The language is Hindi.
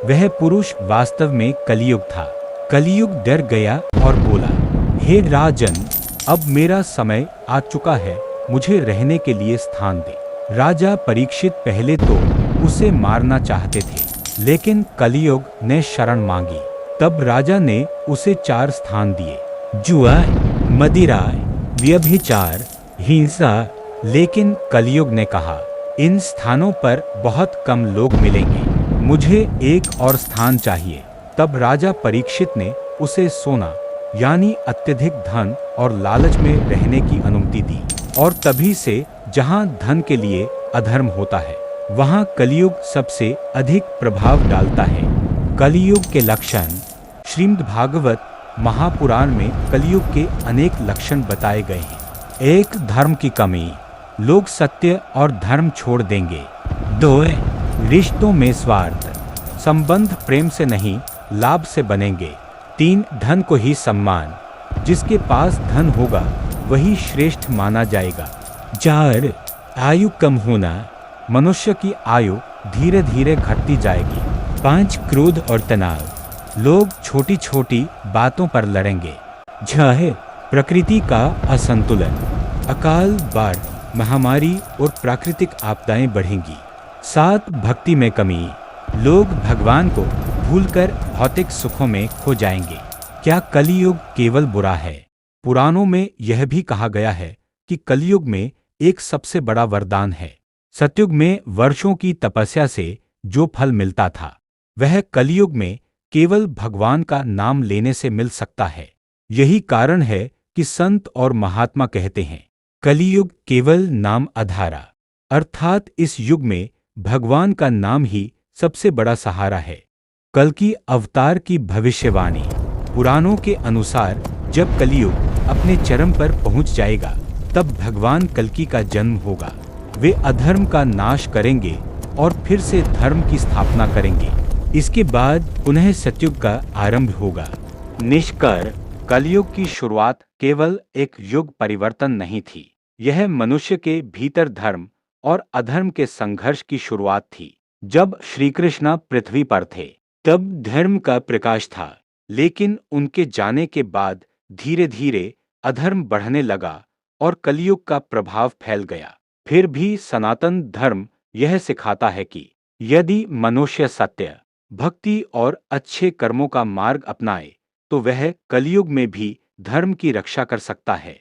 वह पुरुष वास्तव में कलियुग था। कलियुग डर गया और बोला, हे राजन, अब मेरा समय आ चुका है, मुझे रहने के लिए स्थान दे। राजा परीक्षित पहले तो उसे मारना चाहते थे, लेकिन कलियुग ने शरण मांगी। तब राजा ने उसे 4 स्थान दिए, जुआ, मदिरा, व्यभिचार, हिंसा। लेकिन कलियुग ने कहा, इन स्थानों पर बहुत कम लोग मिलेंगे, मुझे एक और स्थान चाहिए। तब राजा परीक्षित ने उसे सोना यानी अत्यधिक धन और लालच में रहने की अनुमति दी। और तभी से जहां धन के लिए अधर्म होता है, वहां कलियुग सबसे अधिक प्रभाव डालता है। कलियुग के लक्षण। श्रीमद् भागवत महापुराण में कलियुग के अनेक लक्षण बताए गए हैं। 1. धर्म की कमी, लोग सत्य और धर्म छोड़ देंगे। 2. रिश्तों में स्वार्थ, संबंध प्रेम से नहीं लाभ से बनेंगे। 3. धन को ही सम्मान, जिसके पास धन होगा वही श्रेष्ठ माना जाएगा। 4. आयु कम होना, मनुष्य की आयु धीरे धीरे घटती जाएगी। 5. क्रोध और तनाव, लोग छोटी छोटी बातों पर लड़ेंगे। 6. प्रकृति का असंतुलन, अकाल, बाढ़, महामारी और प्राकृतिक आपदाएं बढ़ेंगी। 7. भक्ति में कमी, लोग भगवान को भूलकर भौतिक सुखों में खो जाएंगे। क्या कलियुग केवल बुरा है? पुराणों में यह भी कहा गया है कि कलियुग में एक सबसे बड़ा वरदान है। सतयुग में वर्षों की तपस्या से जो फल मिलता था, वह कलियुग में केवल भगवान का नाम लेने से मिल सकता है। यही कारण है कि संत और महात्मा कहते हैं, कलियुग केवल नाम आधारा, अर्थात इस युग में भगवान का नाम ही सबसे बड़ा सहारा है। कल्कि अवतार की भविष्यवाणी। पुराणों के अनुसार जब कलियुग अपने चरम पर पहुंच जाएगा, तब भगवान कल्कि का जन्म होगा। वे अधर्म का नाश करेंगे और फिर से धर्म की स्थापना करेंगे। इसके बाद पुनः सतयुग का आरंभ होगा। निष्कर्ष, कलियुग की शुरुआत केवल एक युग परिवर्तन नहीं थी, यह मनुष्य के भीतर धर्म और अधर्म के संघर्ष की शुरुआत थी। जब श्री कृष्ण पृथ्वी पर थे, तब धर्म का प्रकाश था, लेकिन उनके जाने के बाद धीरे धीरे अधर्म बढ़ने लगा और कलियुग का प्रभाव फैल गया। फिर भी सनातन धर्म यह सिखाता है कि यदि मनुष्य सत्य, भक्ति और अच्छे कर्मों का मार्ग अपनाए, तो वह कलियुग में भी धर्म की रक्षा कर सकता है।